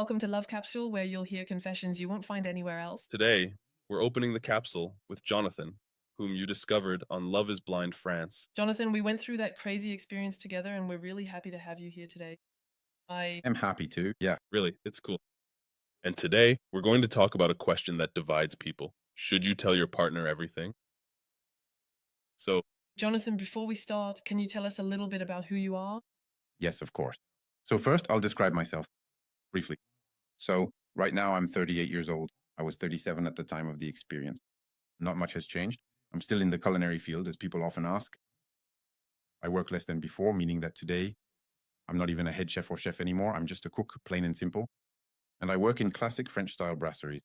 welcome to Love Capsule, where you'll hear confessions you won't find anywhere else. Today, we're opening the capsule with Jonathan, whom you discovered on Love is Blind France. Jonathan, we went through that crazy experience together, and we're really happy to have you here today. I'm happy to, yeah. Really, it's cool. And today, we're going to talk about a question that divides people. Should you tell your partner everything? So, Jonathan, before we start, can you tell us a little bit about who you are? Yes, of course. So first, I'll describe myself briefly. So right now, I'm 38 years old. I was 37 at the time of the experience. Not much has changed. I'm still in the culinary field, as people often ask. I work less than before, meaning that today, I'm not even a head chef or chef anymore. I'm just a cook, plain and simple. And I work in classic French-style brasseries.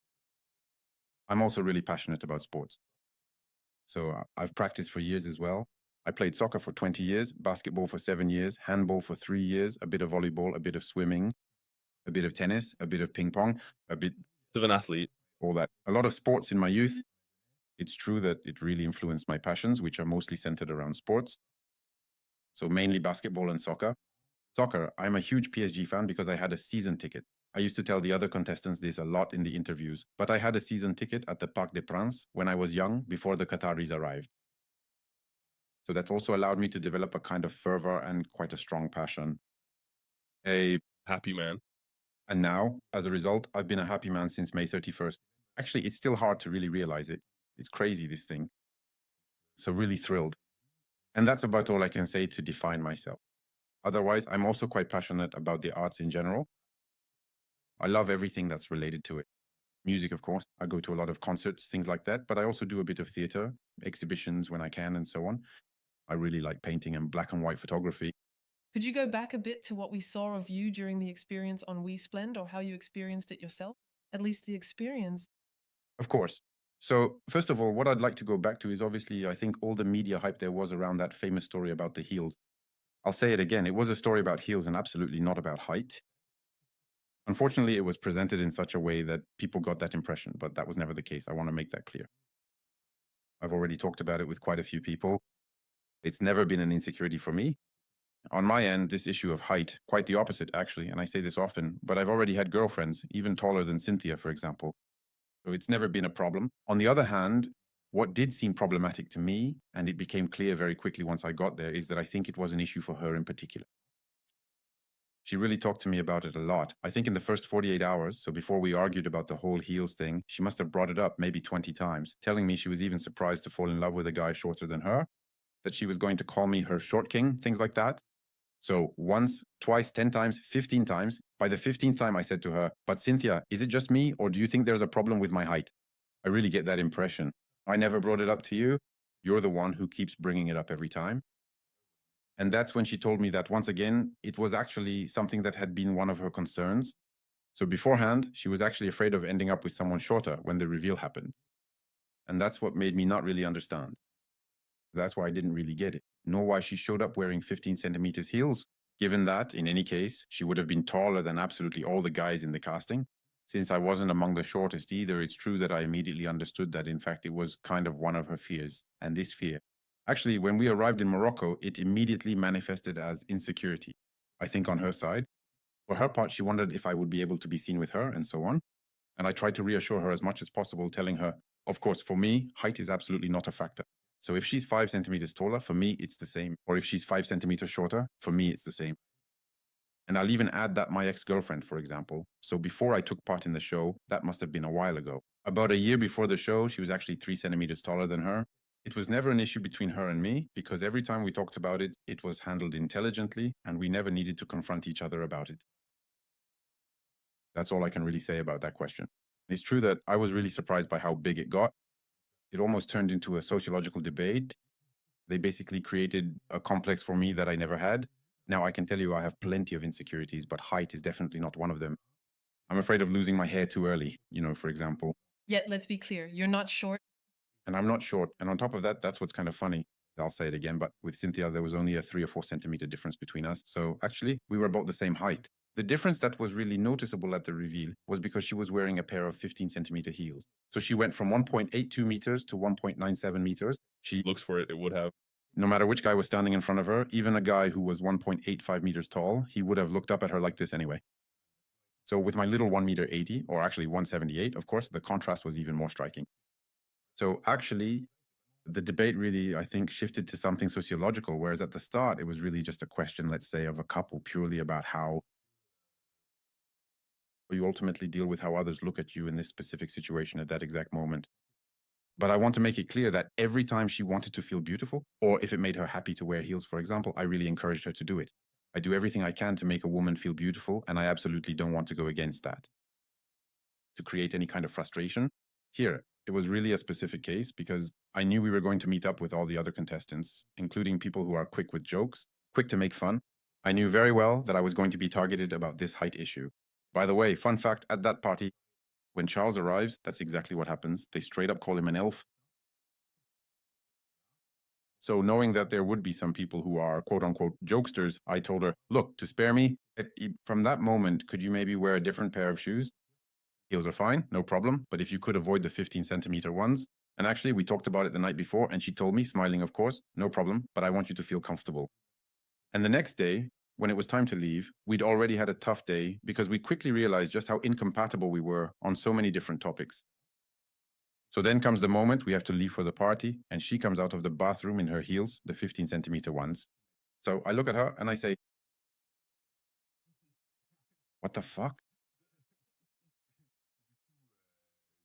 I'm also really passionate about sports. So I've practiced for years as well. I played soccer for 20 years, basketball for 7 years, handball for 3 years, a bit of volleyball, a bit of swimming, a bit of tennis, a bit of ping pong, a bit of an athlete. all that. A lot of sports in my youth. It's true that it really influenced my passions, which are mostly centered around sports. So mainly basketball and soccer. Soccer, I'm a huge PSG fan because I had a season ticket. I used to tell the other contestants this a lot in the interviews, but I had a season ticket at the Parc des Princes when I was young, before the Qataris arrived. So that also allowed me to develop a kind of fervor and quite a strong passion. A happy man. And now, as a result, I've been a happy man since May 31st. Actually, it's still hard to really realize it. It's crazy, this thing. So really thrilled. And that's about all I can say to define myself. Otherwise, I'm also quite passionate about the arts in general. I love everything that's related to it. Music, of course. I go to a lot of concerts, things like that, but I also do a bit of theater, exhibitions when I can, and so on. I really like painting and black and white photography. Could you go back a bit to what we saw of you during the experience on We Splend, or how you experienced it yourself? At least the experience. Of course. So, first of all, what I'd like to go back to is obviously, I think all the media hype there was around that famous story about the heels. I'll say it again, it was a story about heels and absolutely not about height. Unfortunately, it was presented in such a way that people got that impression, but that was never the case. I want to make that clear. I've already talked about it with quite a few people. It's never been an insecurity for me. On my end, this issue of height, quite the opposite, actually, and I say this often, but I've already had girlfriends, even taller than Cynthia, for example. So it's never been a problem. On the other hand, what did seem problematic to me, and it became clear very quickly once I got there, is that I think it was an issue for her in particular. She really talked to me about it a lot. I think in the first 48 hours, so before we argued about the whole heels thing, she must have brought it up maybe 20 times, telling me she was even surprised to fall in love with a guy shorter than her, that she was going to call me her short king, things like that. So once, twice, 10 times, 15 times. By the 15th time, I said to her, "But Cynthia, is it just me, or do you think there's a problem with my height?" I really get that impression. I never brought it up to you. You're the one who keeps bringing it up every time. And that's when she told me that once again, it was actually something that had been one of her concerns. So beforehand, she was actually afraid of ending up with someone shorter when the reveal happened. And that's what made me not really understand. That's why I didn't really get it, nor why she showed up wearing 15 centimeters heels, given that, in any case, she would have been taller than absolutely all the guys in the casting. Since I wasn't among the shortest either, it's true that I immediately understood that, in fact, it was kind of one of her fears. And this fear, actually, when we arrived in Morocco, it immediately manifested as insecurity, I think, on her side. For her part, she wondered if I would be able to be seen with her and so on. And I tried to reassure her as much as possible, telling her, of course, for me, height is absolutely not a factor. So if she's 5 centimeters taller, for me, it's the same. Or if she's 5 centimeters shorter, for me, it's the same. And I'll even add that my ex-girlfriend, for example. So before I took part in the show, that must have been a while ago. About a year before the show, she was actually 3 centimeters taller than her. It was never an issue between her and me, because every time we talked about it, it was handled intelligently, and we never needed to confront each other about it. That's all I can really say about that question. It's true that I was really surprised by how big it got. It almost turned into a sociological debate. They basically created a complex for me that I never had. Now, I can tell you I have plenty of insecurities, but height is definitely not one of them. I'm afraid of losing my hair too early, for example. Yet, let's be clear, you're not short. And I'm not short. And on top of that, that's what's kind of funny. I'll say it again, but with Cynthia, there was only a 3 or 4 centimeter difference between us. So actually, we were about the same height. The difference that was really noticeable at the reveal was because she was wearing a pair of 15 centimeter heels. So she went from 1.82 meters to 1.97 meters. She Looks for it, it would have. No matter which guy was standing in front of her, even a guy who was 1.85 meters tall, he would have looked up at her like this anyway. So with my little 1 meter 80, or actually 178, of course, the contrast was even more striking. So actually, the debate really, I think, shifted to something sociological, whereas at the start, it was really just a question, let's say, of a couple purely about how you ultimately deal with how others look at you in this specific situation at that exact moment. But I want to make it clear that every time she wanted to feel beautiful, or if it made her happy to wear heels, for example, I really encouraged her to do it. I do everything I can to make a woman feel beautiful, and I absolutely don't want to go against that. To create any kind of frustration. Here, it was really a specific case because I knew we were going to meet up with all the other contestants, including people who are quick with jokes, quick to make fun. I knew very well that I was going to be targeted about this height issue. By the way, fun fact, at that party, when Charles arrives, that's exactly what happens. They straight up call him an elf. So knowing that there would be some people who are quote unquote jokesters, I told her, look, to spare me, from that moment, could you maybe wear a different pair of shoes? Heels are fine, no problem. But if you could avoid the 15-centimeter ones, and actually we talked about it the night before, and she told me, smiling of course, no problem, but I want you to feel comfortable. And the next day, when it was time to leave, we'd already had a tough day because we quickly realized just how incompatible we were on so many different topics. So then comes the moment we have to leave for the party, and she comes out of the bathroom in her heels, the 15-centimeter ones. So I look at her and I say, what the fuck?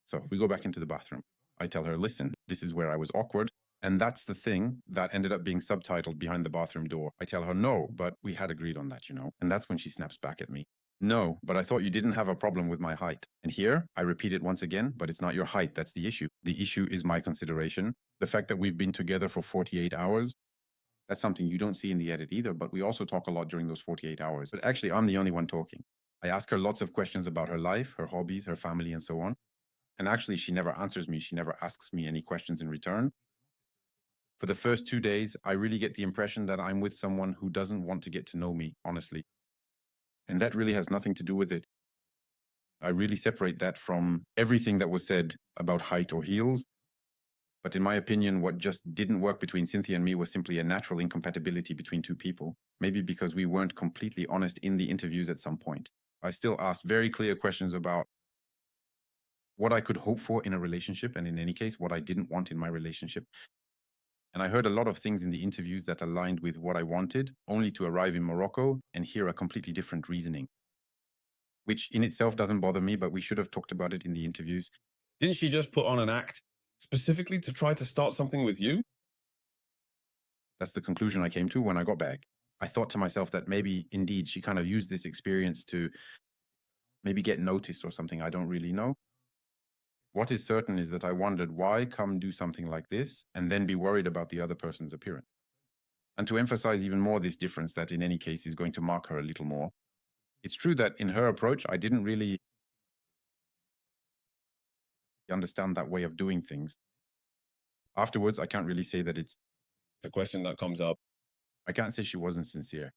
So we go back into the bathroom. I tell her, listen, this is where I was awkward. And that's the thing that ended up being subtitled behind the bathroom door. I tell her, no, but we had agreed on that, you know. And that's when she snaps back at me. No, but I thought you didn't have a problem with my height. And here, I repeat it once again, but it's not your height that's the issue. The issue is my consideration. The fact that we've been together for 48 hours, that's something you don't see in the edit either, but we also talk a lot during those 48 hours. But actually, I'm the only one talking. I ask her lots of questions about her life, her hobbies, her family, and so on. And actually, she never answers me. She never asks me any questions in return. For the first 2 days, I really get the impression that I'm with someone who doesn't want to get to know me, honestly. And that really has nothing to do with it. I really separate that from everything that was said about height or heels. But in my opinion, what just didn't work between Cynthia and me was simply a natural incompatibility between two people. Maybe because we weren't completely honest in the interviews at some point. I still asked very clear questions about what I could hope for in a relationship, and in any case, what I didn't want in my relationship. And I heard a lot of things in the interviews that aligned with what I wanted, only to arrive in Morocco and hear a completely different reasoning, which in itself doesn't bother me, but we should have talked about it in the interviews. Didn't she just put on an act specifically to try to start something with you? That's the conclusion I came to when I got back. I thought to myself that maybe indeed she kind of used this experience to maybe get noticed or something. I don't really know. What is certain is that I wondered why come do something like this and then be worried about the other person's appearance. And to emphasize even more this difference that in any case is going to mark her a little more, it's true that in her approach, I didn't really understand that way of doing things. Afterwards, I can't really say that it's The question that comes up. I can't say she wasn't sincere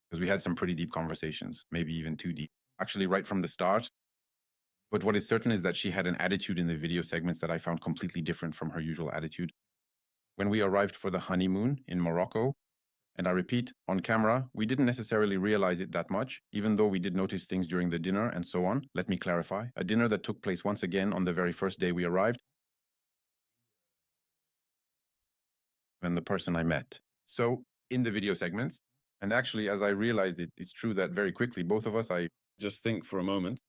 because we had some pretty deep conversations, maybe even too deep, actually right from the start. But what is certain is that she had an attitude in the video segments that I found completely different from her usual attitude. When we arrived for the honeymoon in Morocco, and I repeat, on camera, we didn't necessarily realize it that much, even though we did notice things during the dinner and so on. Let me clarify. A dinner that took place once again on the very first day we arrived, and the person I met. So in the video segments, and actually as I realized it, it's true that very quickly, both of us, Just think for a moment.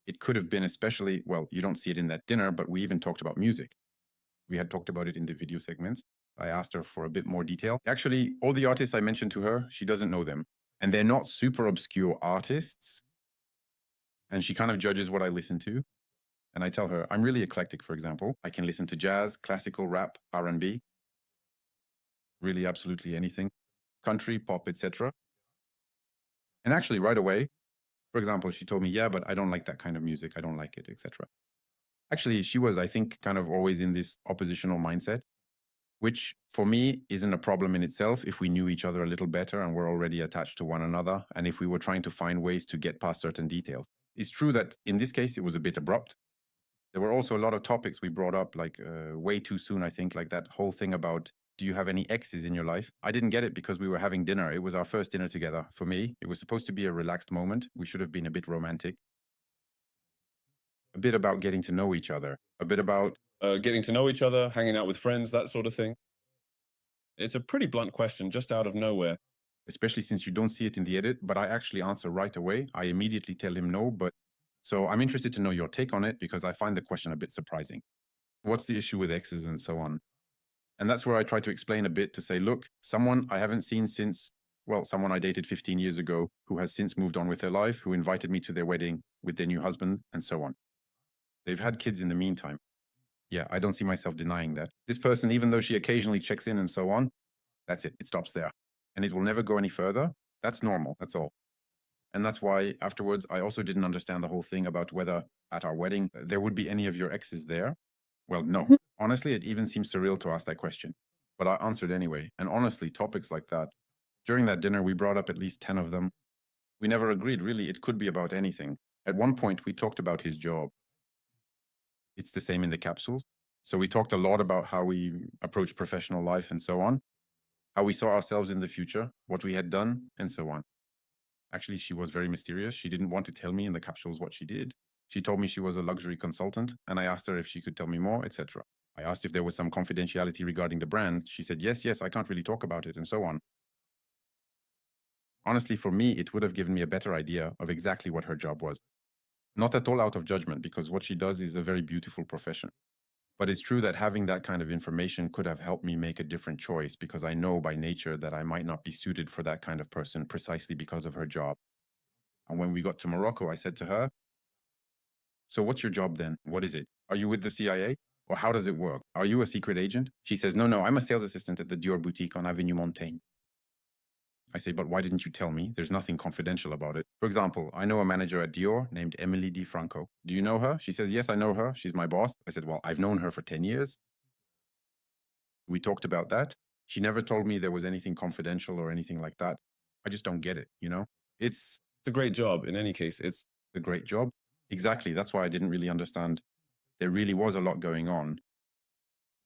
it could have been especially, well, you don't see it in that dinner, but we even talked about music. We had talked about it in the video segments. I asked her for a bit more detail. Actually, all the artists I mentioned to her, she doesn't know them. And they're not super obscure artists. And she kind of judges what I listen to. And I tell her, I'm really eclectic, for example. I can listen to jazz, classical, rap, R&B. Really absolutely anything. Country, pop, etc. And actually right away, for example, she told me, yeah, but I don't like that kind of music. I don't like it, etc. Actually, she was, I think, kind of always in this oppositional mindset, which for me isn't a problem in itself if we knew each other a little better and were already attached to one another, and if we were trying to find ways to get past certain details. It's true that in this case, it was a bit abrupt. There were also a lot of topics we brought up, like way too soon, I think, like that whole thing about, do you have any exes in your life? I didn't get it because we were having dinner. It was our first dinner together. For me, it was supposed to be a relaxed moment. We should have been a bit romantic. A bit about getting to know each other. A bit about Getting to know each other, hanging out with friends, that sort of thing. It's a pretty blunt question, just out of nowhere. especially since you don't see it in the edit, but I actually answer right away. I immediately tell him no, but so I'm interested to know your take on it because I find the question a bit surprising. What's the issue with exes and so on? And that's where I try to explain a bit to say, look, someone I haven't seen since, well, someone I dated 15 years ago who has since moved on with their life, who invited me to their wedding with their new husband and so on. They've had kids in the meantime. Yeah, I don't see myself denying that. This person, even though she occasionally checks in and so on, that's it. It stops there. And it will never go any further. That's normal. That's all. And that's why afterwards, I also didn't understand the whole thing about whether at our wedding there would be any of your exes there. Well, no. Honestly, it even seems surreal to ask that question. But I answered anyway. And honestly, topics like that, during that dinner, we brought up at least 10 of them. We never agreed, really. It could be about anything. At one point, we talked about his job. It's the same in the capsules. So we talked a lot about how we approach professional life and so on, how we saw ourselves in the future, what we had done, and so on. Actually, she was very mysterious. She didn't want to tell me in the capsules what she did. She told me she was a luxury consultant, and I asked her if she could tell me more, etc. I asked if there was some confidentiality regarding the brand. She said, yes, I can't really talk about it, and so on. Honestly, for me, it would have given me a better idea of exactly what her job was. Not at all out of judgment, because what she does is a very beautiful profession. But it's true that having that kind of information could have helped me make a different choice, because I know by nature that I might not be suited for that kind of person precisely because of her job. And when we got to Morocco, I said to her, so what's your job then? What is it? Are you with the CIA? Or how does it work? Are you a secret agent? She says, no, I'm a sales assistant at the Dior boutique on Avenue Montaigne. I say, but why didn't you tell me? There's nothing confidential about it. For example, I know a manager at Dior named Emily Di Franco. Do you know her? She says, yes, I know her. She's my boss. I said, well, I've known her for 10 years. We talked about that. She never told me there was anything confidential or anything like that. I just don't get it, you know? It's It's a great job. In any case, it's a great job. Exactly. That's why I didn't really understand. There really was a lot going on.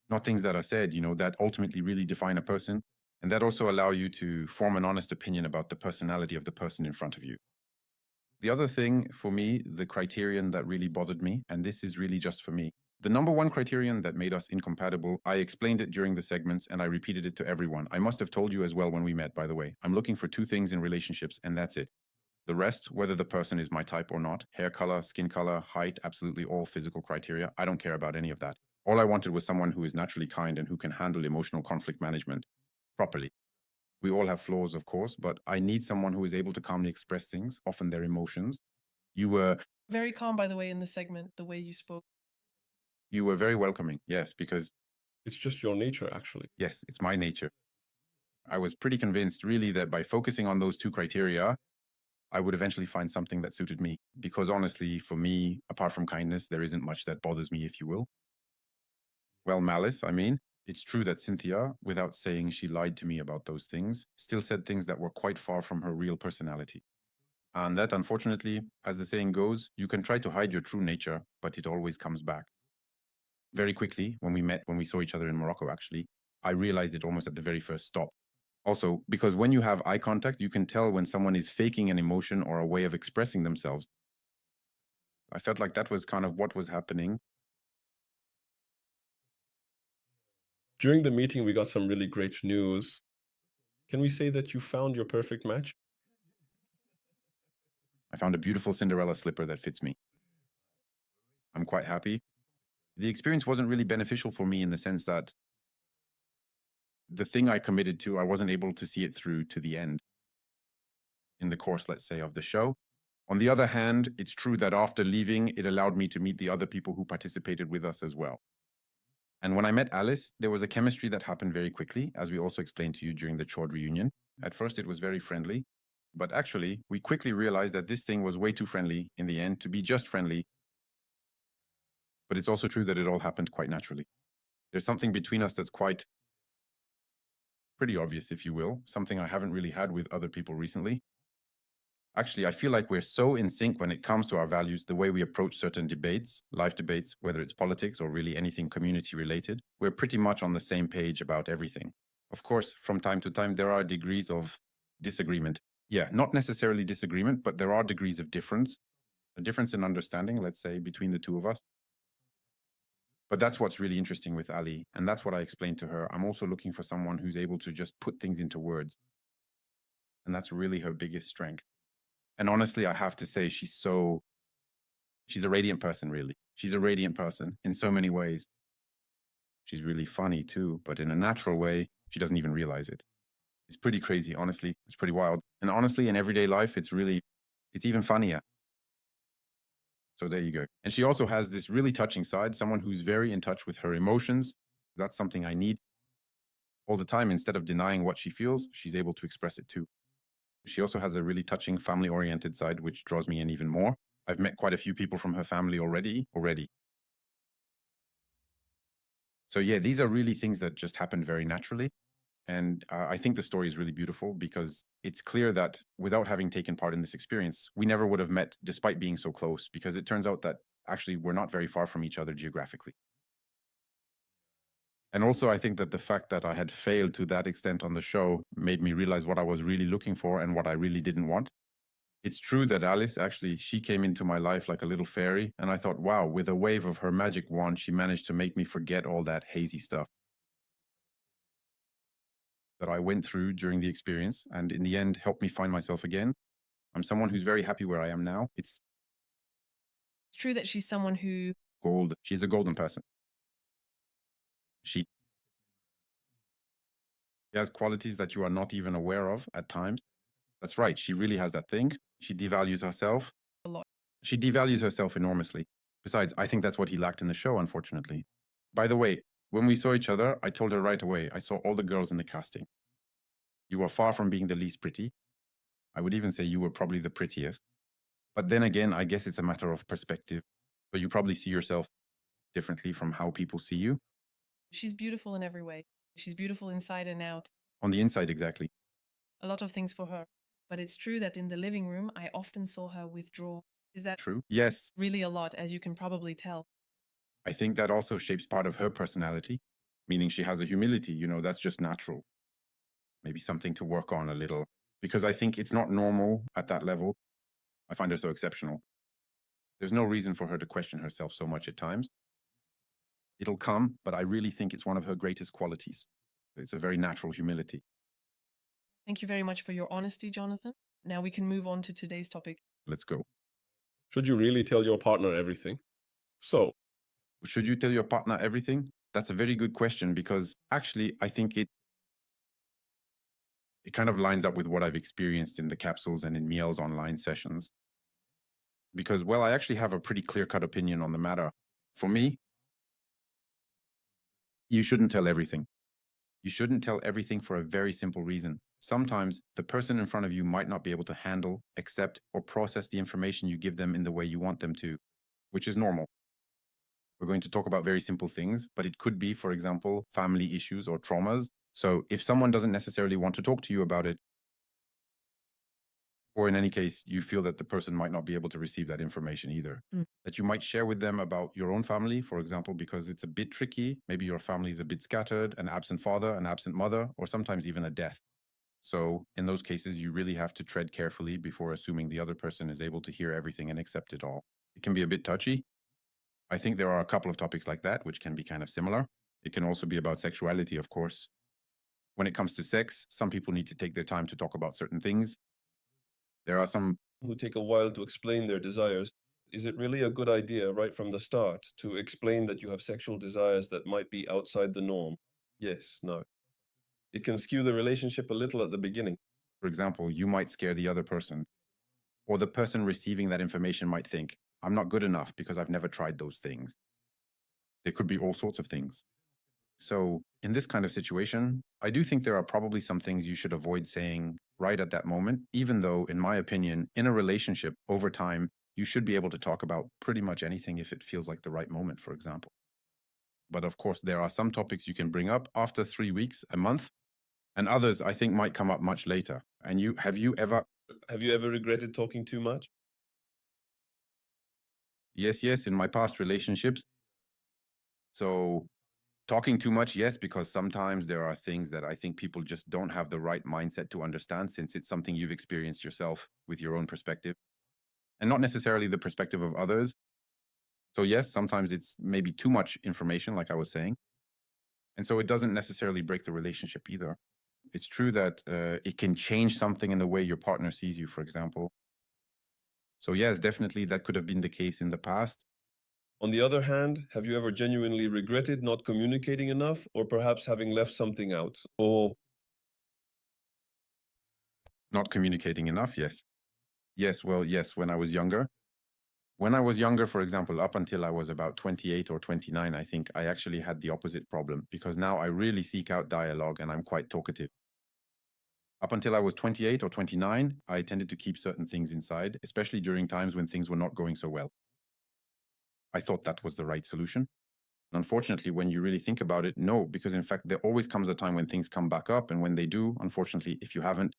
Not things that are said, you know, that ultimately really define a person. And that also allow you to form an honest opinion about the personality of the person in front of you. The other thing for me, the criterion that really bothered me, and this is really just for me, the number one criterion that made us incompatible, I explained it during the segments and I repeated it to everyone. I must have told you as well when we met, by the way. I'm looking for two things in relationships and that's it. The rest, whether the person is my type or not, hair color, skin color, height, absolutely all physical criteria, I don't care about any of that. All I wanted was someone who is naturally kind and who can handle emotional conflict management properly. We all have flaws, of course, but I need someone who is able to calmly express things, often their emotions. You were Very calm, by the way, in the segment, the way you spoke. very welcoming, yes, because it's just your nature, actually. yes, it's my nature. I was pretty convinced really that by focusing on those two criteria, I would eventually find something that suited me. Because honestly, for me, apart from kindness, there isn't much that bothers me, if you will. Well, malice, I mean. It's true that Cynthia, without saying she lied to me about those things, still said things that were quite far from her real personality. And that, unfortunately, as the saying goes, you can try to hide your true nature, but it always comes back. Very quickly, when we saw each other in Morocco, actually, I realized it almost at the very first stop. Also, because when you have eye contact, you can tell when someone is faking an emotion or a way of expressing themselves. I felt like that was kind of what was happening. During the meeting, we got some really great news. Can we say that you found your perfect match? I found a beautiful Cinderella slipper that fits me. I'm quite happy. The experience wasn't really beneficial for me in the sense that the thing I committed to, I wasn't able to see it through to the end in the course, let's say, of the show. On the other hand, it's true that after leaving, it allowed me to meet the other people who participated with us as well. And when I met Alice, there was a chemistry that happened very quickly, as we also explained to you during the Chord reunion. At first, it was very friendly, but actually, we quickly realized that this thing was way too friendly in the end to be just friendly. But it's also true that it all happened quite naturally. There's something between us that's quite pretty obvious, if you will, something I haven't really had with other people recently. Actually, I feel like we're so in sync when it comes to our values, the way we approach certain debates, life debates, whether it's politics or really anything community related. We're pretty much on the same page about everything. Of course, from time to time, there are degrees of disagreement. Yeah, not necessarily disagreement, but there are degrees of difference, a difference in understanding, let's say, between the two of us. But that's what's really interesting with Ali. And that's what I explained to her. I'm also looking for someone who's able to just put things into words. And that's really her biggest strength. And honestly, I have to say, she's a radiant person, really. She's a radiant person in so many ways. She's really funny too, but in a natural way, she doesn't even realize it. It's pretty crazy, honestly. It's pretty wild. And honestly, in everyday life, it's even funnier. So there you go. And she also has this really touching side, someone who's very in touch with her emotions. That's something I need all the time. Instead of denying what she feels, she's able to express it too. She also has a really touching family-oriented side, which draws me in even more. I've met quite a few people from her family already. So yeah, these are really things that just happened very naturally. And I think the story is really beautiful because it's clear that without having taken part in this experience, we never would have met despite being so close, because it turns out that actually we're not very far from each other geographically. And also, I think that the fact that I had failed to that extent on the show made me realize what I was really looking for and what I really didn't want. It's true that Alice, actually, she came into my life like a little fairy. And I thought, wow, with a wave of her magic wand, she managed to make me forget all that hazy stuff that I went through during the experience, and in the end helped me find myself again. I'm someone who's very happy where I am now. It's true that she's someone who gold. She's a golden person. She has qualities that you are not even aware of at times. That's right. She really has that thing. She devalues herself. a lot. She devalues herself enormously. Besides, I think that's what he lacked in the show, unfortunately. By the way, when we saw each other, I told her right away, I saw all the girls in the casting. You were far from being the least pretty. I would even say you were probably the prettiest. But then again, I guess it's a matter of perspective. So you probably see yourself differently from how people see you. She's beautiful in every way. She's beautiful inside and out. On the inside, exactly. A lot of things for her. But it's true that in the living room, I often saw her withdraw. Is that True? Yes. really a lot, as you can probably tell? I think that also shapes part of her personality, meaning she has a humility, that's just natural. Maybe something to work on a little, because I think it's not normal at that level. I find her so exceptional. There's no reason for her to question herself so much at times. It'll come, but I really think it's one of her greatest qualities. It's a very natural humility. Thank you very much for your honesty, Jonathan. Now we can move on to today's topic. Let's go. Should you really tell your partner everything? So, Should you tell your partner everything? That's a very good question, because actually I think it kind of lines up with what I've experienced in the capsules and in Miel's online sessions. Because, well, I actually have a pretty clear-cut opinion on the matter. For me, you shouldn't tell everything. You shouldn't tell everything for a very simple reason. Sometimes the person in front of you might not be able to handle, accept, or process the information you give them in the way you want them to, which is normal. We're going to talk about very simple things, but it could be, for example, family issues or traumas. So if someone doesn't necessarily want to talk to you about it, or in any case, you feel that the person might not be able to receive that information either, that you might share with them about your own family, for example, because it's a bit tricky. Maybe your family is a bit scattered, an absent father, an absent mother, or sometimes even a death. So in those cases, you really have to tread carefully before assuming the other person is able to hear everything and accept it all. It can be a bit touchy. I think there are a couple of topics like that, which can be kind of similar. It can also be about sexuality, of course. When it comes to sex, some people need to take their time to talk about certain things. There are some who take a while to explain their desires. Is it really a good idea right from the start to explain that you have sexual desires that might be outside the norm? Yes, no. It can skew the relationship a little at the beginning. For example, you might scare the other person, or the person receiving that information might think, I'm not good enough because I've never tried those things. There could be all sorts of things. So in this kind of situation, I do think there are probably some things you should avoid saying right at that moment, even though, in my opinion, in a relationship over time, you should be able to talk about pretty much anything if it feels like the right moment, for example. But of course, there are some topics you can bring up after 3 weeks, a month, and others I think might come up much later. And have you ever regretted talking too much? Yes, in my past relationships. So Talking too much, yes, because sometimes there are things that I think people just don't have the right mindset to understand, since it's something you've experienced yourself with your own perspective and not necessarily the perspective of others. So yes, sometimes it's maybe too much information, like I was saying. And so it doesn't necessarily break the relationship either. It's true that it can change something in the way your partner sees you, for example. So yes, definitely that could have been the case in the past. On the other hand, have you ever genuinely regretted not communicating enough, or perhaps having left something out? Or Not communicating enough, yes. Yes, well, yes, when I was younger. When I was younger, for example, up until I was about 28 or 29, I think I actually had the opposite problem, because now I really seek out dialogue and I'm quite talkative. Up until I was 28 or 29, I tended to keep certain things inside, especially during times when things were not going so well. I thought that was the right solution. Unfortunately, when you really think about it, no, because in fact, there always comes a time when things come back up. And when they do, unfortunately, if you haven't,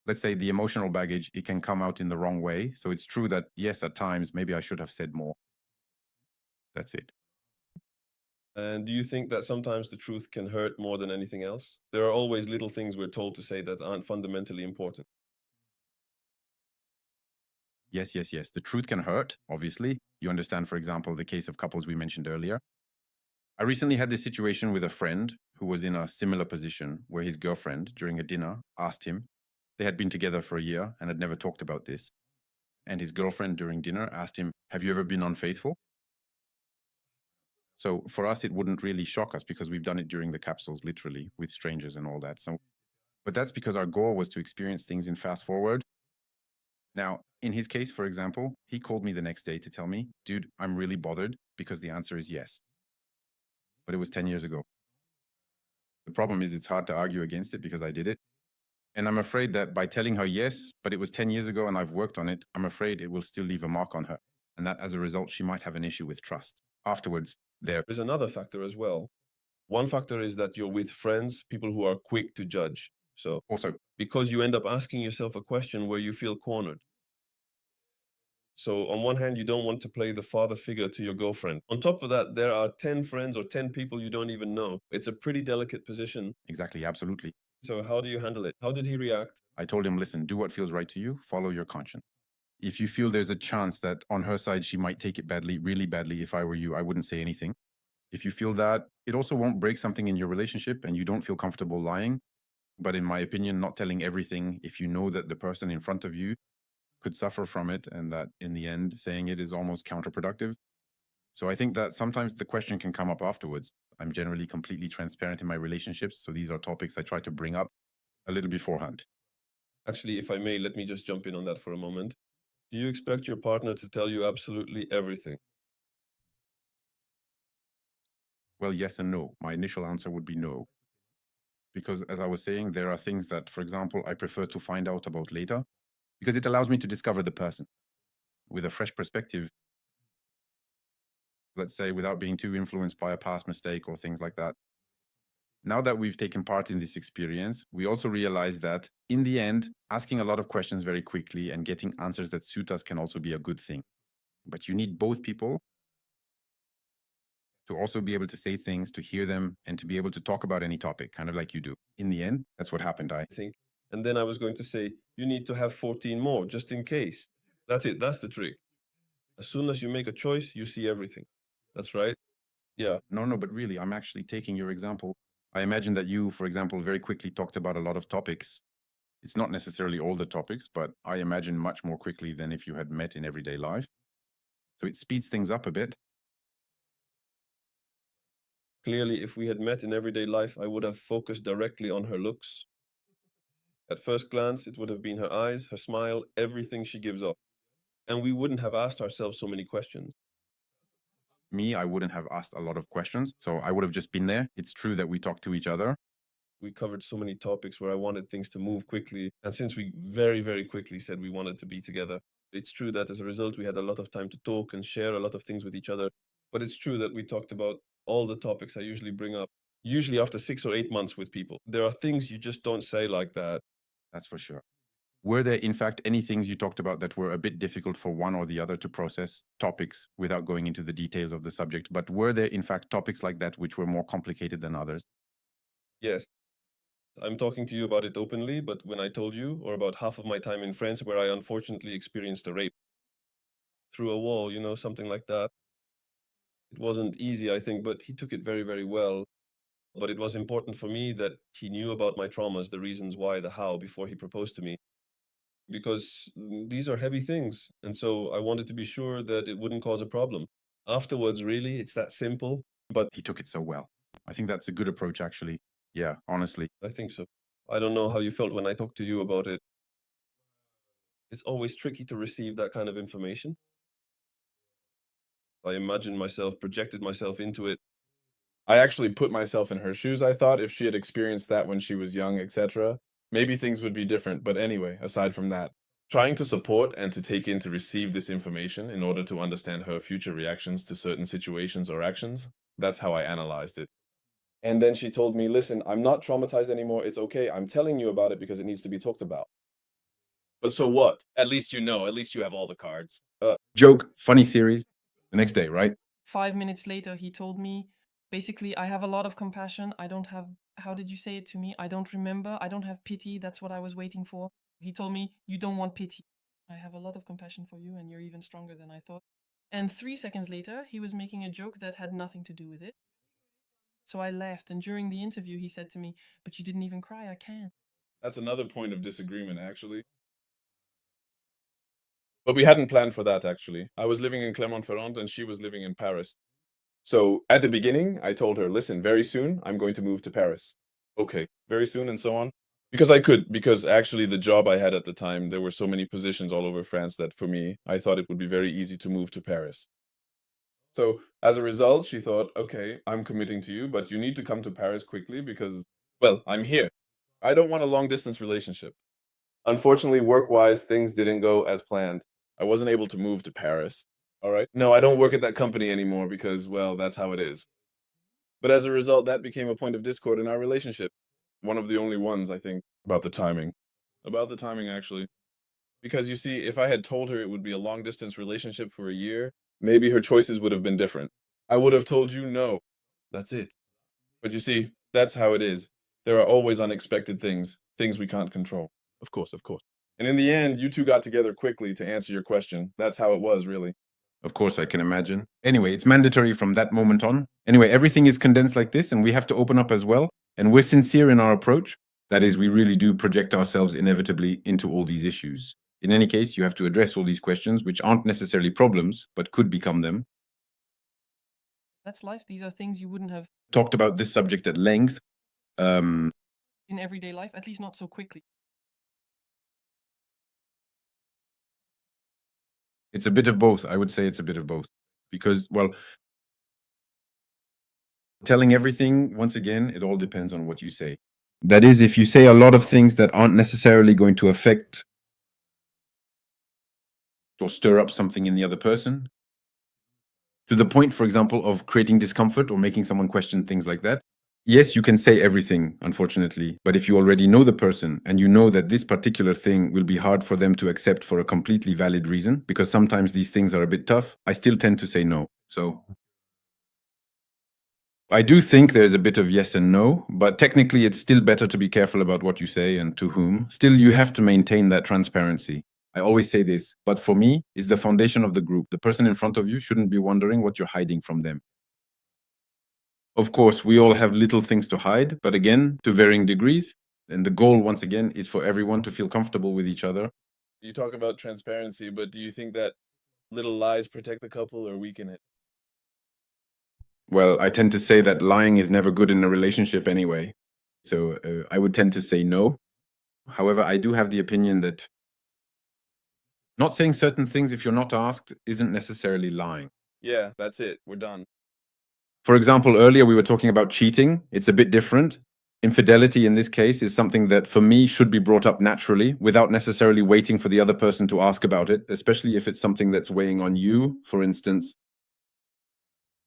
let's say the emotional baggage, it can come out in the wrong way. So it's true that, yes, at times, maybe I should have said more. That's it. and do you think that sometimes the truth can hurt more than anything else? There are always little things we're told to say that aren't fundamentally important. Yes, yes, yes. The truth can hurt, obviously. You understand, for example, the case of couples we mentioned earlier. I recently had this situation with a friend who was in a similar position where his girlfriend, during a dinner, asked him. They had been together for a year and had never talked about this. And his girlfriend, during dinner, asked him, "Have you ever been unfaithful?" So for us, it wouldn't really shock us because we've done it during the capsules, literally, with strangers and all that. So, but that's because our goal was to experience things in fast forward. Now, in his case, for example, he called me the next day to tell me, "Dude, I'm really bothered because the answer is yes." But it was 10 years ago. The problem is it's hard to argue against it because I did it. And I'm afraid that by telling her yes, but it was 10 years ago and I've worked on it, I'm afraid it will still leave a mark on her. And that as a result, she might have an issue with trust. Afterwards, There's another factor as well. One factor is that you're with friends, people who are quick to judge. So, also, because you end up asking yourself a question where you feel cornered. So, on one hand, you don't want to play the father figure to your girlfriend. On top of that, there are 10 friends or 10 people you don't even know. It's a pretty delicate position. exactly, absolutely. So, how do you handle it? How did he react? I told him, listen, do what feels right to you, follow your conscience. If you feel there's a chance that on her side she might take it badly, really badly, if I were you, I wouldn't say anything. If you feel that, it also won't break something in your relationship and you don't feel comfortable lying. But in my opinion, not telling everything if you know that the person in front of you could suffer from it and that in the end, saying it is almost counterproductive. So I think that sometimes the question can come up afterwards. I'm generally completely transparent in my relationships. So these are topics I try to bring up a little beforehand. Actually, if I may, let me just jump in on that for a moment. Do you expect your partner to tell you absolutely everything? Well, yes and no. My initial answer would be no. Because as I was saying, there are things that, for example, I prefer to find out about later because it allows me to discover the person with a fresh perspective. Let's say without being too influenced by a past mistake or things like that. Now that we've taken part in this experience, we also realize that in the end, asking a lot of questions very quickly and getting answers that suit us can also be a good thing. But you need both people to also be able to say things, to hear them, and to be able to talk about any topic, kind of like you do. In the end, that's what happened. I think. And then I was going to say, you need to have 14 more just in case. That's it. That's the trick. As soon as you make a choice, you see everything. That's right. Yeah. No, but really, I'm actually taking your example. I imagine that you, for example, very quickly talked about a lot of topics. It's not necessarily all the topics, but I imagine much more quickly than if you had met in everyday life. So it speeds things up a bit. Clearly, if we had met in everyday life, I would have focused directly on her looks. At first glance, it would have been her eyes, her smile, everything she gives off. And we wouldn't have asked ourselves so many questions. Me, I wouldn't have asked a lot of questions. So I would have just been there. It's true that we talked to each other. We covered so many topics where I wanted things to move quickly. And since we very, very quickly said we wanted to be together, it's true that as a result, we had a lot of time to talk and share a lot of things with each other. But it's true that we talked about all the topics I usually bring up, usually after 6 or 8 months with people. There are things you just don't say like that. That's for sure. Were there, in fact, any things you talked about that were a bit difficult for one or the other to process? Topics, without going into the details of the subject, but were there, in fact, topics like that which were more complicated than others? Yes. I'm talking to you about it openly, but when I told you, or about half of my time in France where I unfortunately experienced a rape through a wall, something like that. It wasn't easy, I think, but he took it very, very well. But it was important for me that he knew about my traumas, the reasons why, the how, before he proposed to me. Because these are heavy things. And so I wanted to be sure that it wouldn't cause a problem. Afterwards, really, it's that simple. But He took it so well. I think that's a good approach, actually. Yeah, honestly. I think so. I don't know how you felt when I talked to you about it. It's always tricky to receive that kind of information. I imagined myself, projected myself into it. I actually put myself in her shoes. I thought if she had experienced that when she was young, etc., maybe things would be different. But anyway, aside from that, trying to support and to take in to receive this information in order to understand her future reactions to certain situations or actions, that's how I analyzed it. And then she told me, listen, I'm not traumatized anymore. It's okay. I'm telling you about it because it needs to be talked about. But so what? At least you know. At least you have all the cards. Joke, funny series. The next day, right? 5 minutes later, he told me, basically, I have a lot of compassion. I don't have, how did you say it to me? I don't remember. I don't have pity. That's what I was waiting for. He told me, you don't want pity. I have a lot of compassion for you, and you're even stronger than I thought. And 3 seconds later, he was making a joke that had nothing to do with it. So I laughed, and during the interview, he said to me, but you didn't even cry. I can't. That's another point of disagreement, actually. But we hadn't planned for that, actually. I was living in Clermont-Ferrand and she was living in Paris. So at the beginning, I told her, listen, very soon I'm going to move to Paris. Okay, very soon and so on. Because actually the job I had at the time, there were so many positions all over France that for me, I thought it would be very easy to move to Paris. So as a result, she thought, okay, I'm committing to you, but you need to come to Paris quickly because, well, I'm here. I don't want a long distance relationship. Unfortunately, work-wise, things didn't go as planned. I wasn't able to move to Paris. All right. No, I don't work at that company anymore because, well, that's how it is. But as a result, that became a point of discord in our relationship. One of the only ones, I think, about the timing. About the timing, actually. Because you see, if I had told her it would be a long distance relationship for a year, maybe her choices would have been different. I would have told you no. That's it. But you see, that's how it is. There are always unexpected things we can't control. Of course, of course. And in the end, you two got together quickly to answer your question. That's how it was, really. Of course, I can imagine. Anyway, it's mandatory from that moment on. Anyway, everything is condensed like this, and we have to open up as well. And we're sincere in our approach. That is, we really do project ourselves inevitably into all these issues. In any case, you have to address all these questions, which aren't necessarily problems, but could become them. That's life. These are things you wouldn't have Talked about this subject at length. in everyday life, at least not so quickly. It's a bit of both. I would say it's a bit of both. Because, well, telling everything, once again, it all depends on what you say. That is, if you say a lot of things that aren't necessarily going to affect or stir up something in the other person, to the point, for example, of creating discomfort or making someone question things like that. Yes, you can say everything, unfortunately, but if you already know the person and you know that this particular thing will be hard for them to accept for a completely valid reason, because sometimes these things are a bit tough, I still tend to say no. So I do think there's a bit of yes and no, but technically it's still better to be careful about what you say and to whom. Still, you have to maintain that transparency. I always say this, but for me, it's the foundation of the group. The person in front of you shouldn't be wondering what you're hiding from them. Of course, we all have little things to hide, but again, to varying degrees. And the goal, once again, is for everyone to feel comfortable with each other. You talk about transparency, but do you think that little lies protect the couple or weaken it? Well, I tend to say that lying is never good in a relationship anyway. So I would tend to say no. However, I do have the opinion that not saying certain things if you're not asked isn't necessarily lying. Yeah, that's it. We're done. For example, earlier we were talking about cheating. It's a bit different. Infidelity in this case is something that for me should be brought up naturally without necessarily waiting for the other person to ask about it, especially if it's something that's weighing on you, for instance.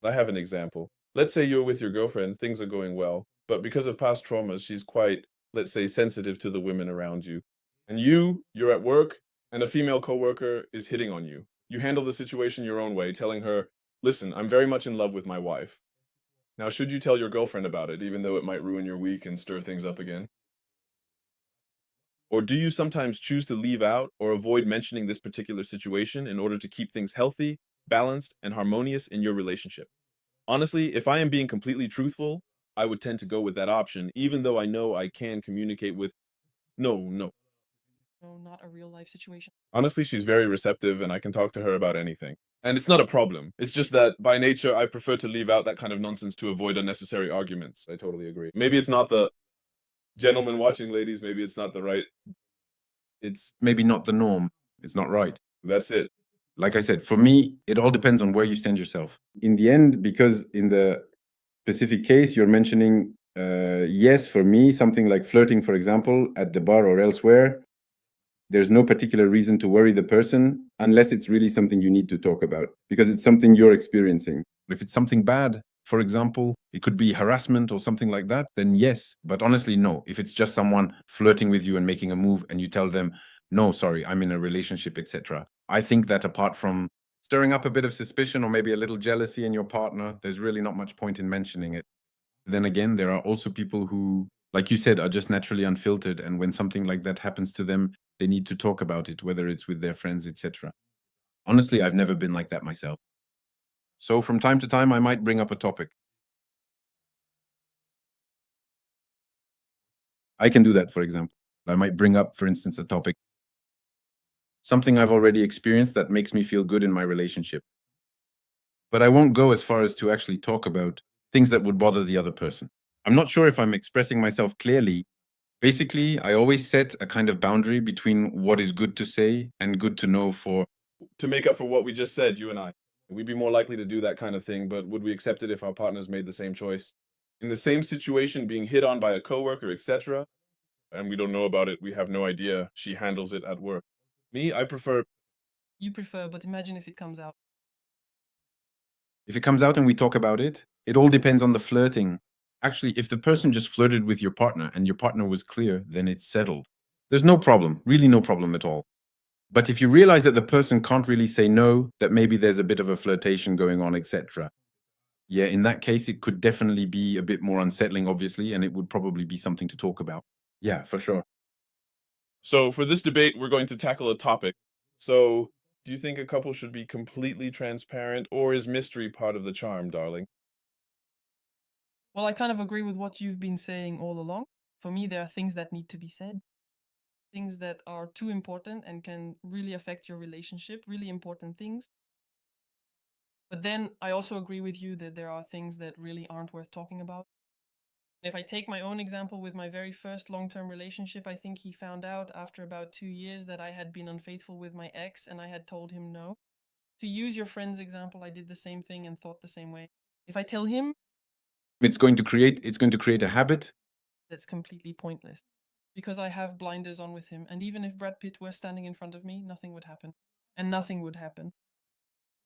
I have an example. Let's say you're with your girlfriend, things are going well, but because of past traumas, she's quite, let's say, sensitive to the women around you. And you're at work, and a female coworker is hitting on you. You handle the situation your own way, telling her, listen, I'm very much in love with my wife. Now, should you tell your girlfriend about it, even though it might ruin your week and stir things up again? Or do you sometimes choose to leave out or avoid mentioning this particular situation in order to keep things healthy, balanced, and harmonious in your relationship? Honestly, if I am being completely truthful, I would tend to go with that option, even though I know I can communicate with no, no. No, not a real life situation. Honestly, she's very receptive and I can talk to her about anything. And it's not a problem. It's just that by nature, I prefer to leave out that kind of nonsense to avoid unnecessary arguments. I totally agree. Maybe it's not the gentleman watching ladies, maybe it's not the right. It's Maybe not the norm. It's not right. That's it. Like I said, for me, it all depends on where you stand yourself. In the end, because in the specific case you're mentioning, yes, for me, something like flirting, for example, at the bar or elsewhere, there's no particular reason to worry the person unless it's really something you need to talk about because it's something you're experiencing. If it's something bad, for example, it could be harassment or something like that, then yes. But honestly, no. If it's just someone flirting with you and making a move and you tell them, no, sorry, I'm in a relationship, etc. I think that apart from stirring up a bit of suspicion or maybe a little jealousy in your partner, there's really not much point in mentioning it. Then again, there are also people who, like you said, are just naturally unfiltered. And when something like that happens to them, they need to talk about it, whether it's with their friends, etc. Honestly, I've never been like that myself. So from time to time, I might bring up a topic. I can do that, for example. I might bring up, for instance, a topic, something I've already experienced that makes me feel good in my relationship. But I won't go as far as to actually talk about things that would bother the other person. I'm not sure if I'm expressing myself clearly. Basically, I always set a kind of boundary between what is good to say and good to know for. To make up for what we just said, you and I. We'd be more likely to do that kind of thing, but would we accept it if our partners made the same choice? In the same situation, being hit on by a coworker, etc., and we don't know about it, we have no idea she handles it at work. Me, I prefer. You prefer, but imagine if it comes out. If it comes out and we talk about it, it all depends on the flirting. Actually, if the person just flirted with your partner and your partner was clear, then it's settled. There's no problem, really no problem at all. But if you realize that the person can't really say no, that maybe there's a bit of a flirtation going on, etc. Yeah, in that case, it could definitely be a bit more unsettling, obviously, and it would probably be something to talk about. Yeah, for sure. So, for this debate, we're going to tackle a topic. So, do you think a couple should be completely transparent, or is mystery part of the charm, darling? Well, I kind of agree with what you've been saying all along. For me, there are things that need to be said, things that are too important and can really affect your relationship, really important things. But then I also agree with you that there are things that really aren't worth talking about. If I take my own example with my very first long-term relationship, I think he found out after about 2 years that I had been unfaithful with my ex and I had told him no. To use your friend's example, I did the same thing and thought the same way. If I tell him, It's going to create a habit. that's completely pointless. Because I have blinders on with him, and even if Brad Pitt were standing in front of me, nothing would happen. And nothing would happen.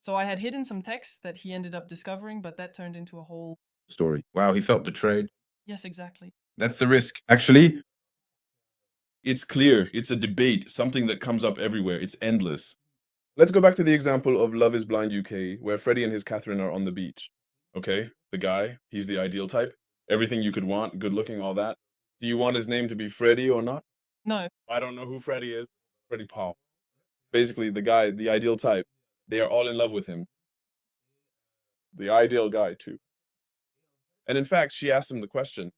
So I had hidden some texts that he ended up discovering, but that turned into a whole. Story. Wow, he felt betrayed. Yes, exactly. That's the risk. Actually, It's clear, it's a debate, something that comes up everywhere, it's endless. Let's go back to the example of Love is Blind UK, where Freddie and his Catherine are on the beach. Okay, the guy, he's the ideal type. Everything you could want, good looking, all that. Do you want his name to be Freddie or not? No, I don't know who Freddie is. Freddie Paul. Basically, the guy, the ideal type. They are all in love with him. The ideal guy, too. And in fact, she asked him the question,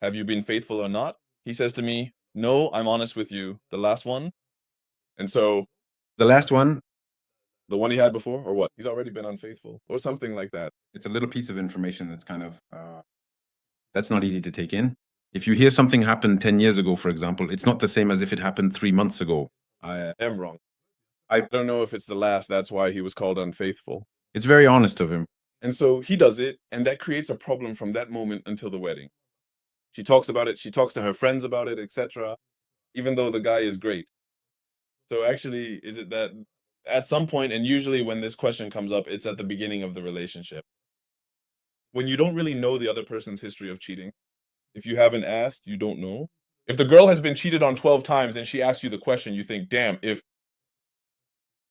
have you been faithful or not? He says to me, no, I'm honest with you. The last one. And so, the last one, the one he had before, or what? He's already been unfaithful, or something like that. it's a little piece of information that's kind of, that's not easy to take in. If you hear something happen 10 years ago, for example, it's not the same as if it happened 3 months ago. I am wrong. I don't know if it's the last, that's why he was called unfaithful. It's very honest of him. And so he does it, and that creates a problem from that moment until the wedding. She talks about it, she talks to her friends about it, etc., even though the guy is great. So actually, is it that at some point, and usually when this question comes up, it's at the beginning of the relationship. When you don't really know the other person's history of cheating, if you haven't asked, you don't know. If the girl has been cheated on 12 times and she asks you the question, you think, damn, if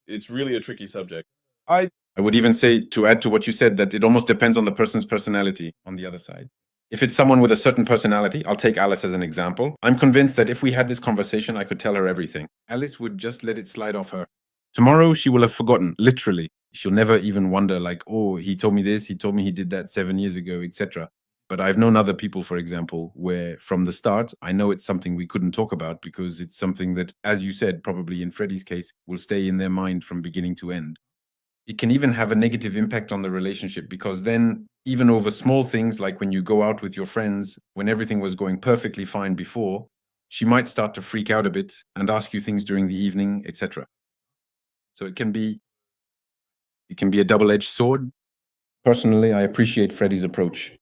it's really a tricky subject. I would even say, to add to what you said, that it almost depends on the person's personality on the other side. If it's someone with a certain personality, I'll take Alice as an example. I'm convinced that if we had this conversation, I could tell her everything. Alice would just let it slide off her. Tomorrow, she will have forgotten, literally. She'll never even wonder, like, oh, he told me this, he told me he did that 7 years ago, etc. But I've known other people, for example, where from the start, I know it's something we couldn't talk about because it's something that, as you said, probably in Freddie's case, will stay in their mind from beginning to end. It can even have a negative impact on the relationship because then, even over small things like when you go out with your friends, when everything was going perfectly fine before, she might start to freak out a bit and ask you things during the evening, etc. So it can be a double-edged sword. Personally, I appreciate Freddie's approach.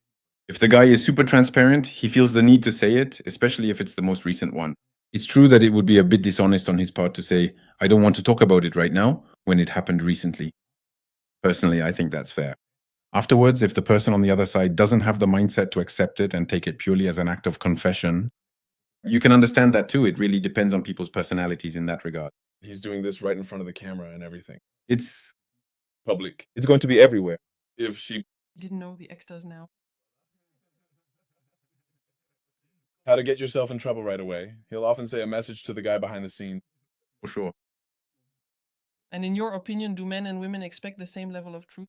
If the guy is super transparent, he feels the need to say it, especially if it's the most recent one. It's true that it would be a bit dishonest on his part to say, I don't want to talk about it right now, when it happened recently. Personally, I think that's fair. Afterwards, if the person on the other side doesn't have the mindset to accept it and take it purely as an act of confession, you can understand that too. It really depends on people's personalities in that regard. He's doing this right in front of the camera and everything. It's Public. It's going to be everywhere. If she Didn't know the X does now. how to get yourself in trouble right away, he'll often say a message to the guy behind the scenes. for sure. And in your opinion, do men and women expect the same level of truth?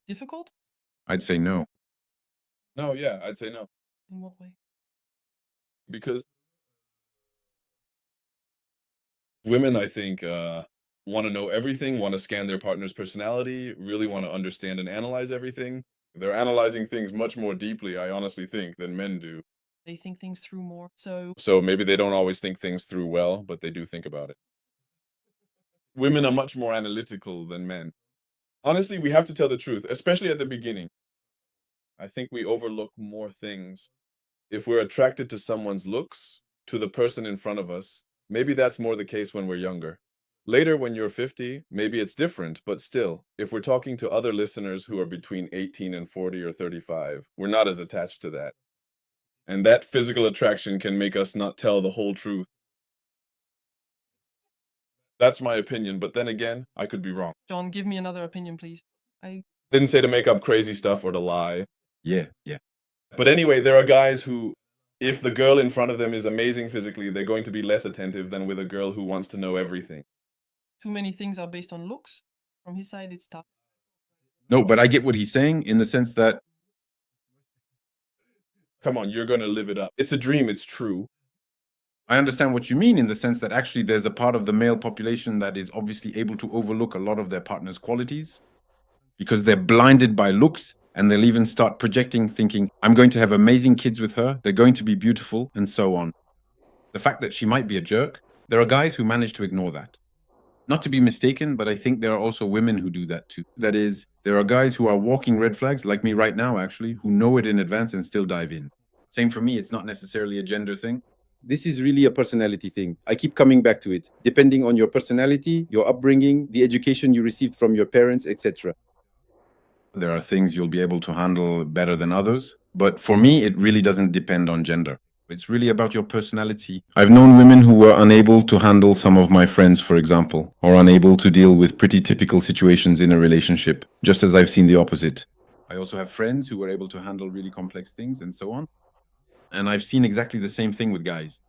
Difficult? I'd say no. No, yeah, I'd say no. In what way? Because women, I think, want to know everything, want to scan their partner's personality, really want to understand and analyze everything. They're analyzing things much more deeply, I honestly think, than men do. They think things through more. So So maybe they don't always think things through well, but they do think about it. Women are much more analytical than men. Honestly, we have to tell the truth, especially at the beginning. I think we overlook more things. If we're attracted to someone's looks, to the person in front of us, maybe that's more the case when we're younger. Later, when you're 50, maybe it's different, but still, if we're talking to other listeners who are between 18 and 40 or 35, we're not as attached to that. And that physical attraction can make us not tell the whole truth. That's my opinion, but then again, I could be wrong. John, give me another opinion, please. I Didn't say to make up crazy stuff or to lie. Yeah. But anyway, there are guys who, if the girl in front of them is amazing physically, they're going to be less attentive than with a girl who wants to know everything. too many things are based on looks. From his side, it's tough. No, but I get what he's saying in the sense that Come on, you're going to live it up. It's a dream, it's true. I understand what you mean in the sense that actually there's a part of the male population that is obviously able to overlook a lot of their partner's qualities because they're blinded by looks and they'll even start projecting, thinking, I'm going to have amazing kids with her, they're going to be beautiful, and so on. The fact that she might be a jerk, there are guys who manage to ignore that. Not to be mistaken, but I think there are also women who do that too. That is, there are guys who are walking red flags, like me right now, actually, who know it in advance and still dive in. Same for me, it's not necessarily a gender thing. This is really a personality thing. I keep coming back to it. Depending on your personality, your upbringing, the education you received from your parents, etc. There are things you'll be able to handle better than others, but for me, it really doesn't depend on gender. It's really about your personality. I've known women who were unable to handle some of my friends, for example, or unable to deal with pretty typical situations in a relationship, just as I've seen the opposite. I also have friends who were able to handle really complex things and so on. And I've seen exactly the same thing with guys.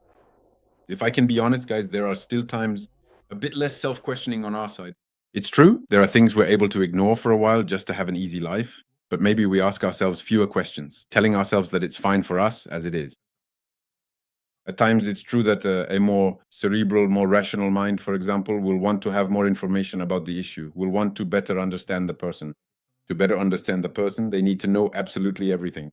If I can be honest, guys, there are still times a bit less self-questioning on our side. It's true, there are things we're able to ignore for a while just to have an easy life, but maybe we ask ourselves fewer questions, telling ourselves that it's fine for us as it is. At times, it's true that a more cerebral, more rational mind, for example, will want to have more information about the issue, will want to better understand the person. To better understand the person, they need to know absolutely everything.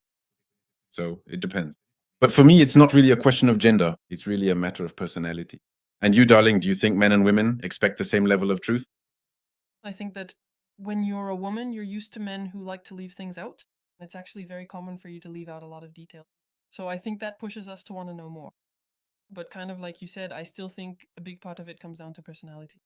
So it depends. But for me, it's not really a question of gender. It's really a matter of personality. And you, darling, do you think men and women expect the same level of truth? I think that when you're a woman, you're used to men who like to leave things out. It's actually very common for you to leave out a lot of detail. So I think that pushes us to want to know more. But kind of like you said, I still think a big part of it comes down to personality.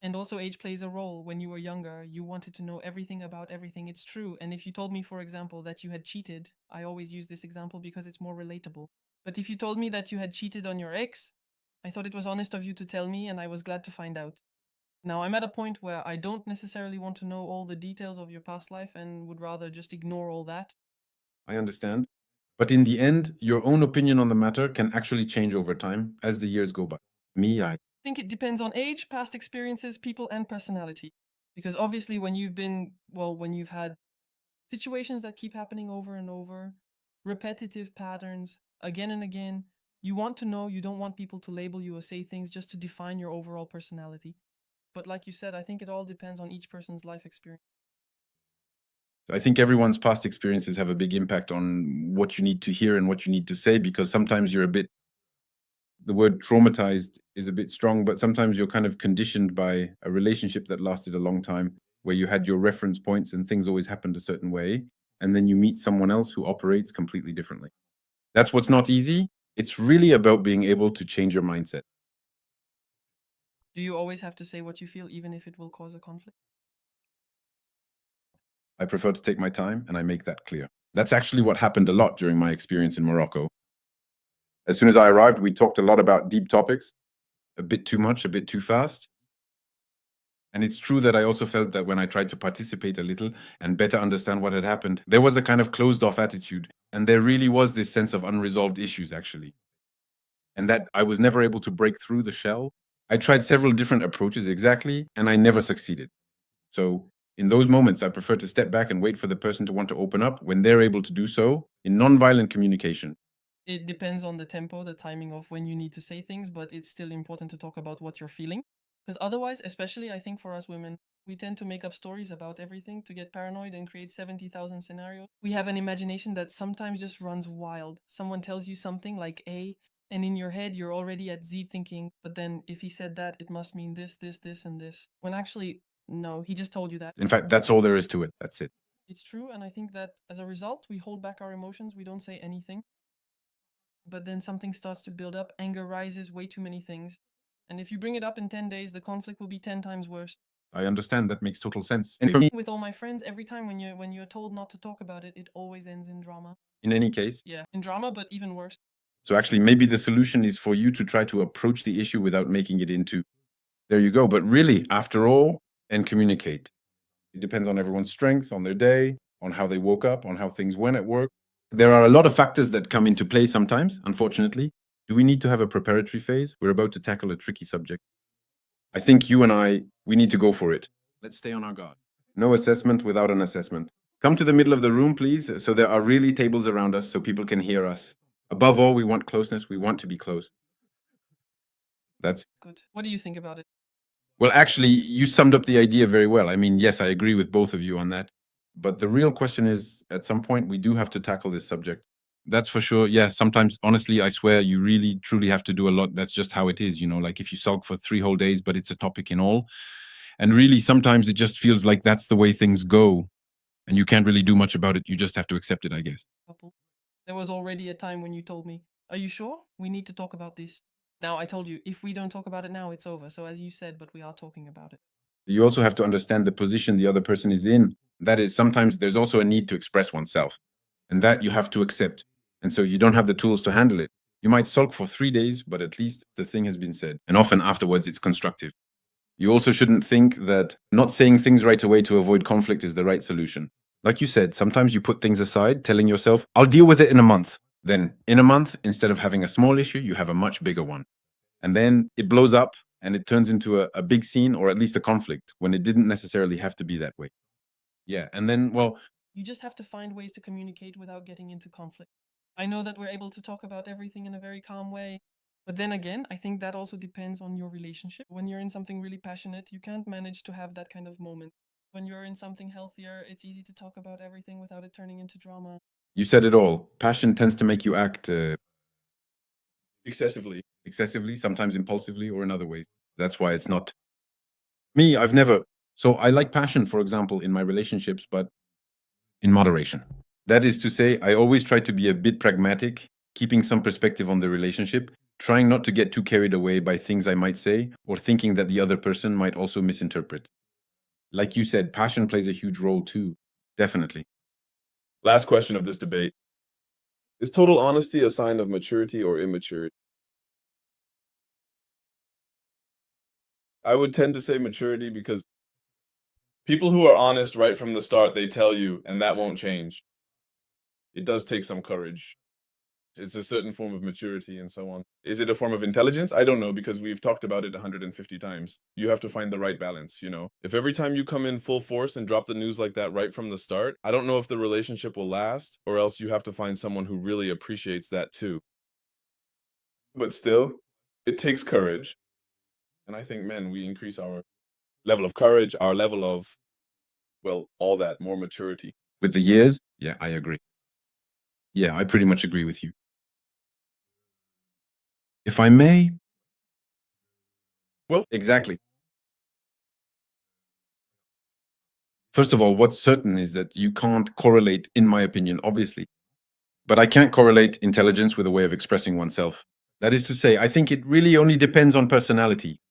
And also, age plays a role. When you were younger, you wanted to know everything about everything. It's true. And if you told me, for example, that you had cheated, I always use this example because it's more relatable. But if you told me that you had cheated on your ex, I thought it was honest of you to tell me, and I was glad to find out. Now, I'm at a point where I don't necessarily want to know all the details of your past life and would rather just ignore all that. I understand. But in the end, your own opinion on the matter can actually change over time as the years go by. I think it depends on age, past experiences, people, and personality. Because obviously, when you've had situations that keep happening over and over, repetitive patterns again and again, you want to know, you don't want people to label you or say things just to define your overall personality. But like you said, I think it all depends on each person's life experience. I think everyone's past experiences have a big impact on what you need to hear and what you need to say, because sometimes you're a bit, the word traumatized is a bit strong, but sometimes you're kind of conditioned by a relationship that lasted a long time, where you had your reference points and things always happened a certain way. And then you meet someone else who operates completely differently. That's what's not easy. It's really about being able to change your mindset. Do you always have to say what you feel, even if it will cause a conflict? I prefer to take my time, and I make that clear. That's actually what happened a lot during my experience in Morocco. As soon as I arrived, we talked a lot about deep topics, a bit too much, a bit too fast. And it's true that I also felt that when I tried to participate a little and better understand what had happened, there was a kind of closed off attitude. And there really was this sense of unresolved issues, actually. And that I was never able to break through the shell. I tried several different approaches exactly, and I never succeeded. So in those moments, I prefer to step back and wait for the person to want to open up when they're able to do so in nonviolent communication. It depends on the tempo, the timing of when you need to say things, but it's still important to talk about what you're feeling. Because otherwise, especially I think for us women, we tend to make up stories about everything, to get paranoid and create 70,000 scenarios. We have an imagination that sometimes just runs wild. Someone tells you something like A, and in your head you're already at Z thinking, but then if he said that, it must mean this, this, this, and this. When actually, no, he just told you that. In fact, that's all there is to it. That's it. It's true, and I think that as a result, we hold back our emotions, we don't say anything. But then something starts to build up, anger rises, way too many things. And if you bring it up in 10 days, the conflict will be 10 times worse. I understand. That makes total sense. And for me, with all my friends, every time when you're told not to talk about it, it always ends in drama. in any case. Yeah, in drama, but even worse. So actually, maybe the solution is for you to try to approach the issue without making it into, there you go. But really, after all, and communicate. It depends on everyone's strengths, on their day, on how they woke up, on how things went at work. There are a lot of factors that come into play sometimes, unfortunately. Do we need to have a preparatory phase? We're about to tackle a tricky subject. I think you and we need to go for it. Let's stay on our guard. No assessment without an assessment. Come to the middle of the room, please, so there are really tables around us so people can hear us. Above all, we want closeness. We want to be close. That's good. What do you think about it? Well, actually, you summed up the idea very well. I mean, yes, I agree with both of you on that. But the real question is, at some point, we do have to tackle this subject. That's for sure. Yeah, sometimes, honestly, I swear, you really, truly have to do a lot. That's just how it is, like if you sulk for 3 whole days, but it's a topic in all. And really, sometimes it just feels like that's the way things go. And you can't really do much about it. You just have to accept it, I guess. There was already a time when you told me, are you sure? We need to talk about this. Now, I told you, if we don't talk about it now, it's over. So as you said, but we are talking about it. You also have to understand the position the other person is in. That is, sometimes there's also a need to express oneself. And that you have to accept. And so you don't have the tools to handle it. You might sulk for 3 days, but at least the thing has been said. And often afterwards, it's constructive. You also shouldn't think that not saying things right away to avoid conflict is the right solution. Like you said, sometimes you put things aside, telling yourself, I'll deal with it in a month. Then in a month, instead of having a small issue, you have a much bigger one. And then it blows up and it turns into a big scene, or at least a conflict, when it didn't necessarily have to be that way. Yeah, and then, well... You just have to find ways to communicate without getting into conflict. I know that we're able to talk about everything in a very calm way. But then again, I think that also depends on your relationship. When you're in something really passionate, you can't manage to have that kind of moment. When you're in something healthier, it's easy to talk about everything without it turning into drama. You said it all. Passion tends to make you act... excessively, sometimes impulsively, or in other ways. That's why it's not... Me, I've never... So I like passion, for example, in my relationships, but in moderation. That is to say, I always try to be a bit pragmatic, keeping some perspective on the relationship, trying not to get too carried away by things I might say or thinking that the other person might also misinterpret. Like you said, passion plays a huge role too. Definitely. Last question of this debate. Is total honesty a sign of maturity or immaturity? I would tend to say maturity because people who are honest right from the start, they tell you, and that won't change. It does take some courage. It's a certain form of maturity and so on. Is it a form of intelligence? I don't know, because we've talked about it 150 times. You have to find the right balance, you know? If every time you come in full force and drop the news like that right from the start, I don't know if the relationship will last, or else you have to find someone who really appreciates that too. But still, it takes courage. And I think, men, we increase our level of courage, our level of, well, all that, more maturity. With the years, yeah, I agree. Yeah, I pretty much agree with you. If I may. Well, exactly. First of all, what's certain is that you can't correlate, in my opinion, obviously. But I can't correlate intelligence with a way of expressing oneself. That is to say, I think it really only depends on personality.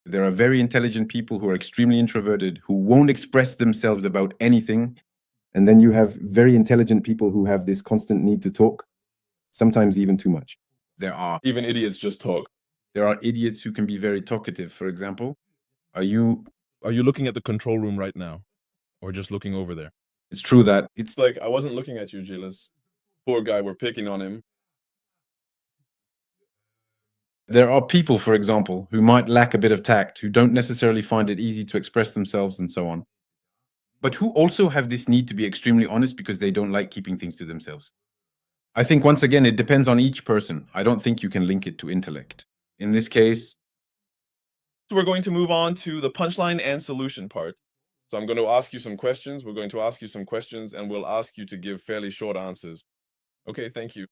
There are very intelligent people who are extremely introverted, who won't express themselves about anything. And then you have very intelligent people who have this constant need to talk, sometimes even too much. Even idiots just talk. There are idiots who can be very talkative, for example. Are you looking at the control room right now? Or just looking over there? It's true that It's like, I wasn't looking at you, Gilles. Poor guy, we're picking on him. there are people, for example, who might lack a bit of tact, who don't necessarily find it easy to express themselves and so on, but who also have this need to be extremely honest because they don't like keeping things to themselves. I think, once again, it depends on each person. I don't think you can link it to intellect. In this case, So we're going to move on to the punchline and solution part. So I'm going to ask you some questions. We're going to ask you some questions, and we'll ask you to give fairly short answers. Okay, thank you.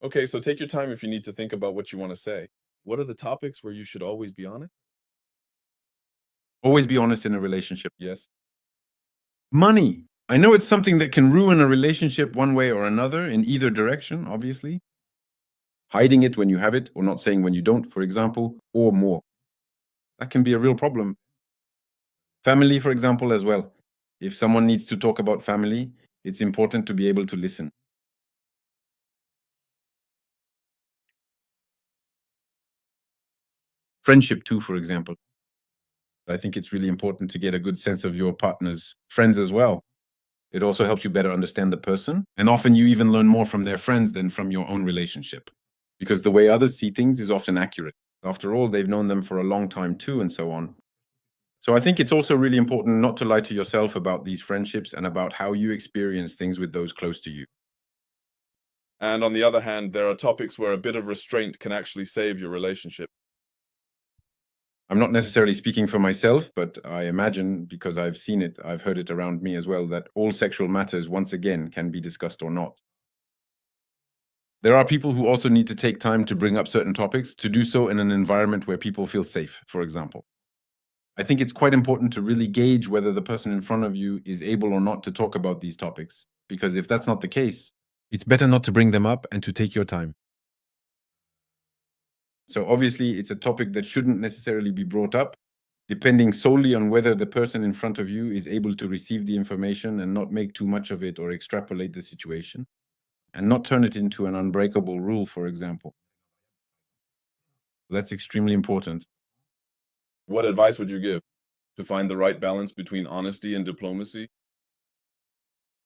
Okay, so take your time if you need to think about what you want to say. What are the topics where you should always be honest? always be honest in a relationship. Yes. Money. I know it's something that can ruin a relationship one way or another, in either direction, obviously. Hiding it when you have it, or not saying when you don't, for example, or more. That can be a real problem. Family, for example, as well. If someone needs to talk about family, it's important to be able to listen. Friendship, too, for example. I think it's really important to get a good sense of your partner's friends as well. It also helps you better understand the person, and often you even learn more from their friends than from your own relationship, because the way others see things is often accurate. After all, they've known them for a long time too, and so on. So I think it's also really important not to lie to yourself about these friendships and about how you experience things with those close to you. And on the other hand, there are topics where a bit of restraint can actually save your relationship. I'm not necessarily speaking for myself, but I imagine, because I've seen it, I've heard it around me as well, that all sexual matters, once again, can be discussed or not. There are people who also need to take time to bring up certain topics, to do so in an environment where people feel safe, for example. I think it's quite important to really gauge whether the person in front of you is able or not to talk about these topics, because if that's not the case, it's better not to bring them up and to take your time. So obviously, it's a topic that shouldn't necessarily be brought up, depending solely on whether the person in front of you is able to receive the information and not make too much of it or extrapolate the situation, and not turn it into an unbreakable rule, for example. That's extremely important. What advice would you give to find the right balance between honesty and diplomacy?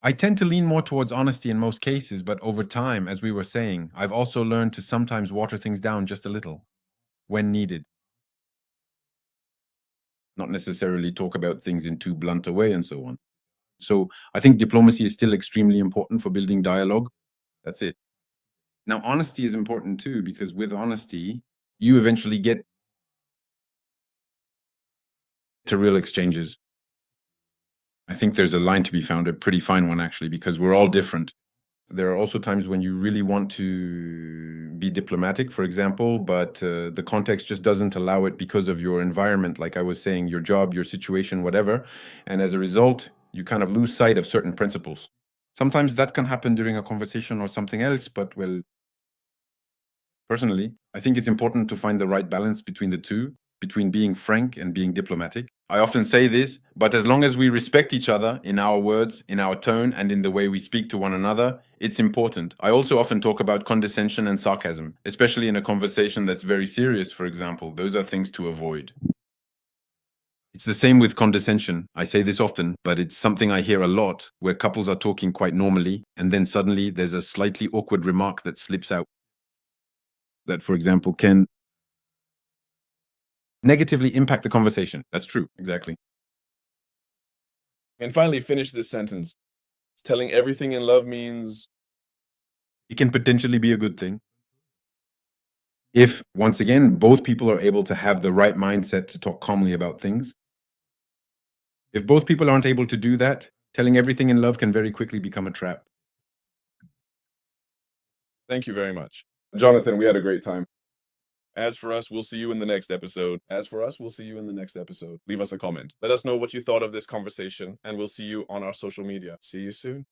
I tend to lean more towards honesty in most cases, but over time, as we were saying, I've also learned to sometimes water things down just a little when needed. Not necessarily talk about things in too blunt a way and so on. So I think diplomacy is still extremely important for building dialogue. That's it. Now, honesty is important too, because with honesty, you eventually get to real exchanges. I think there's a line to be found, a pretty fine one actually, because we're all different. There are also times when you really want to be diplomatic, for example, but the context just doesn't allow it because of your environment, like I was saying, your job, your situation, whatever. And as a result, you kind of lose sight of certain principles. Sometimes that can happen during a conversation or something else, but well, Personally, I think it's important to find the right balance between the two, between being frank and being diplomatic. I often say this, but as long as we respect each other in our words, in our tone, and in the way we speak to one another, it's important. I also often talk about condescension and sarcasm, especially in a conversation that's very serious, for example. Those are things to avoid. It's the same with condescension. I say this often, but it's something I hear a lot where couples are talking quite normally, and then suddenly there's a slightly awkward remark that slips out that, for example, can negatively impact the conversation. That's true, exactly. And finally, finish this sentence. Telling everything in love means It can potentially be a good thing. If, once again, both people are able to have the right mindset to talk calmly about things. If both people aren't able to do that, telling everything in love can very quickly become a trap. thank you very much. Jonathan, we had a great time. As for us, we'll see you in the next episode. Leave us a comment. Let us know what you thought of this conversation, and we'll see you on our social media. See you soon.